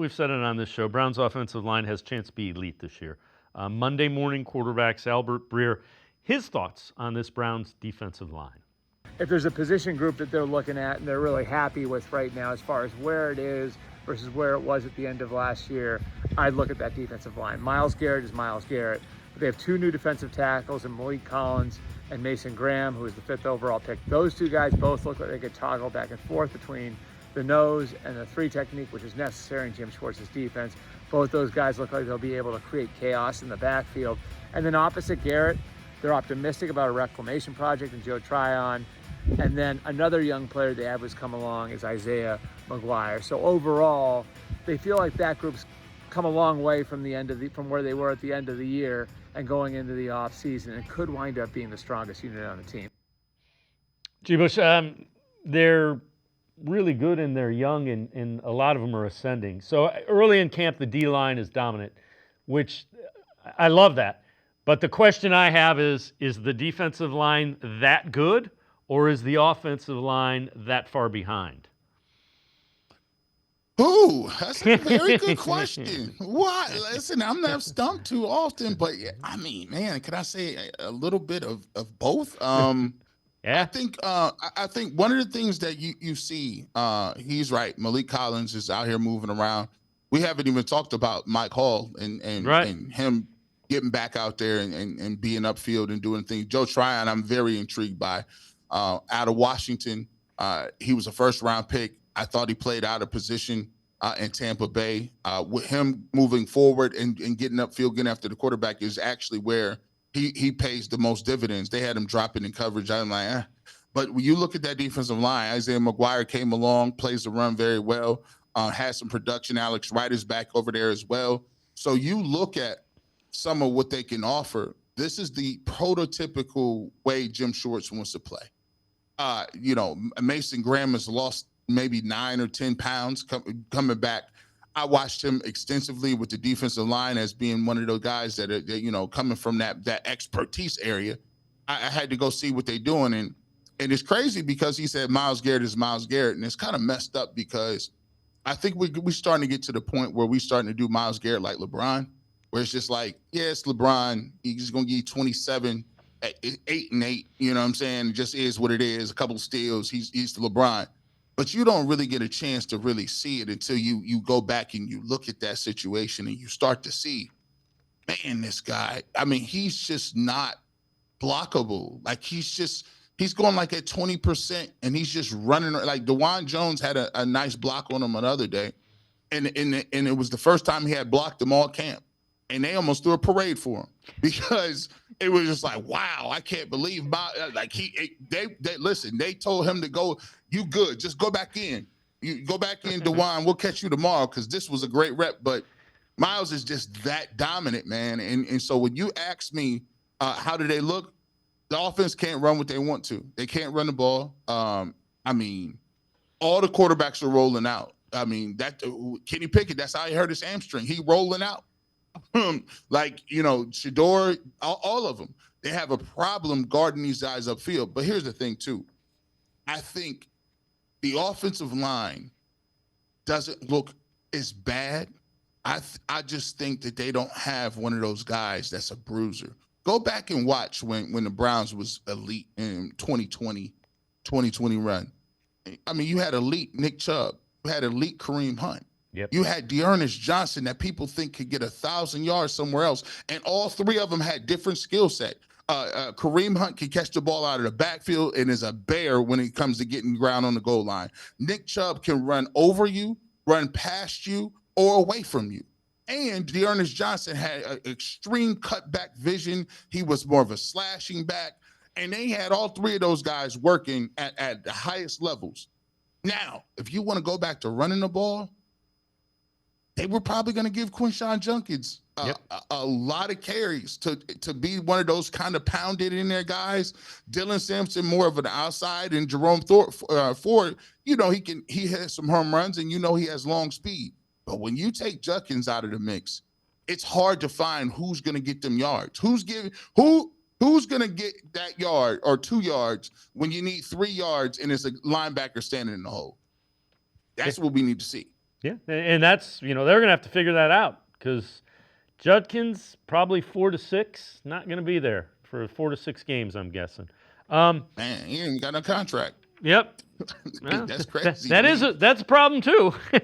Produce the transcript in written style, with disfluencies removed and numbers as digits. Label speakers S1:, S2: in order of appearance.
S1: We've said it on this show. Browns' offensive line has a chance to be elite this year. Monday morning quarterbacks, Albert Breer. His thoughts on this Browns defensive line.
S2: If there's a position group that they're looking at and they're really happy with right now as far as where it is versus where it was at the end of last year, I'd look at that defensive line. Myles Garrett is Myles Garrett. But they have two new defensive tackles in Malik Collins and Mason Graham, who is the 5th overall pick. Those two guys both look like they could toggle back and forth between the nose and the 3 technique, which is necessary in Jim Schwartz's defense. Both those guys look like they'll be able to create chaos in the backfield. And then opposite Garrett, they're optimistic about a reclamation project in Joe Tryon. And then another young player they have who's come along is Isaiah McGuire. So overall, they feel like that group's come a long way from from where they were at the end of the year and going into the offseason, and could wind up being the strongest unit on the team.
S1: G. Bush, they're really good and they're young, and a lot of them are ascending. So early in camp, the D-line is dominant, which I love that. But the question I have is the defensive line that good, or is the offensive line that far behind?
S3: Ooh, that's a very good question. Why? Listen, I'm not stumped too often, but I mean, man, can I say a little bit of both?
S1: Yeah.
S3: I think one of the things that you see, he's right. Malik Collins is out here moving around. We haven't even talked about Mike Hall and him getting back out there and being upfield and doing things. Joe Tryon, I'm very intrigued by. Out of Washington, he was a first-round pick. I thought he played out of position in Tampa Bay. With him moving forward and getting upfield, getting after the quarterback is actually where he pays the most dividends. They had him dropping in coverage. I'm like, But when you look at that defensive line, Isaiah McGuire came along, plays the run very well, has some production. Alex Wright is back over there as well. So you look at some of what they can offer. This is the prototypical way Jim Schwartz wants to play. Mason Graham has lost maybe 9 or 10 pounds coming back. I watched him extensively with the defensive line as being one of those guys that are, coming from that expertise area. I had to go see what they're doing. And it's crazy because he said Myles Garrett is Myles Garrett. And it's kind of messed up because I think we're starting to get to the point where we're starting to do Myles Garrett like LeBron, where it's just like, yeah, it's LeBron. He's going to give you 27, 8 and 8. You know what I'm saying? It just is what it is. A couple of steals. He's the LeBron. But you don't really get a chance to really see it until you go back and you look at that situation and you start to see, man, this guy, I mean, he's just not blockable. Like he's going like at 20% and he's just running. Like DeJuan Jones had a nice block on him another day. And it was the first time he had blocked them all camp. And they almost threw a parade for him because it was just like, wow, I can't believe they told him to go, you good, just go back in. You go back in, DeJuan, we'll catch you tomorrow because this was a great rep. But Myles is just that dominant, man. And so when you ask me how do they look, the offense can't run what they want to. They can't run the ball. I mean, all the quarterbacks are rolling out. I mean, that Kenny Pickett, that's how he hurt his hamstring. He rolling out. Shador, all of them, they have a problem guarding these guys upfield. But here's the thing, too. I think the offensive line doesn't look as bad. I just think that they don't have one of those guys that's a bruiser. Go back and watch when the Browns was elite in 2020 run. I mean, you had elite Nick Chubb. You had elite Kareem Hunt.
S1: Yep.
S3: You had Dearness Johnson that people think could get 1,000 yards somewhere else. And all three of them had different skill set. Kareem Hunt can catch the ball out of the backfield and is a bear when it comes to getting ground on the goal line. Nick Chubb can run over you, run past you, or away from you. And Dearness Johnson had an extreme cutback vision. He was more of a slashing back. And they had all three of those guys working at the highest levels. Now, if you want to go back to running the ball, they were probably going to give Quinshon Judkins a lot of carries to be one of those kind of pounded in there guys. Dylan Sampson more of an outside, and Jerome Ford, he has some home runs and he has long speed. But when you take Judkins out of the mix, it's hard to find who's going to get them yards. Who's going to get that yard or 2 yards when you need 3 yards and it's a linebacker standing in the hole? That's what we need to see.
S1: Yeah, and that's, they're going to have to figure that out because Judkins probably 4 to 6, not going to be there for 4 to 6 games, I'm guessing.
S3: Man, he ain't even got no contract.
S1: Yep.
S3: That's crazy.
S1: That's a problem too.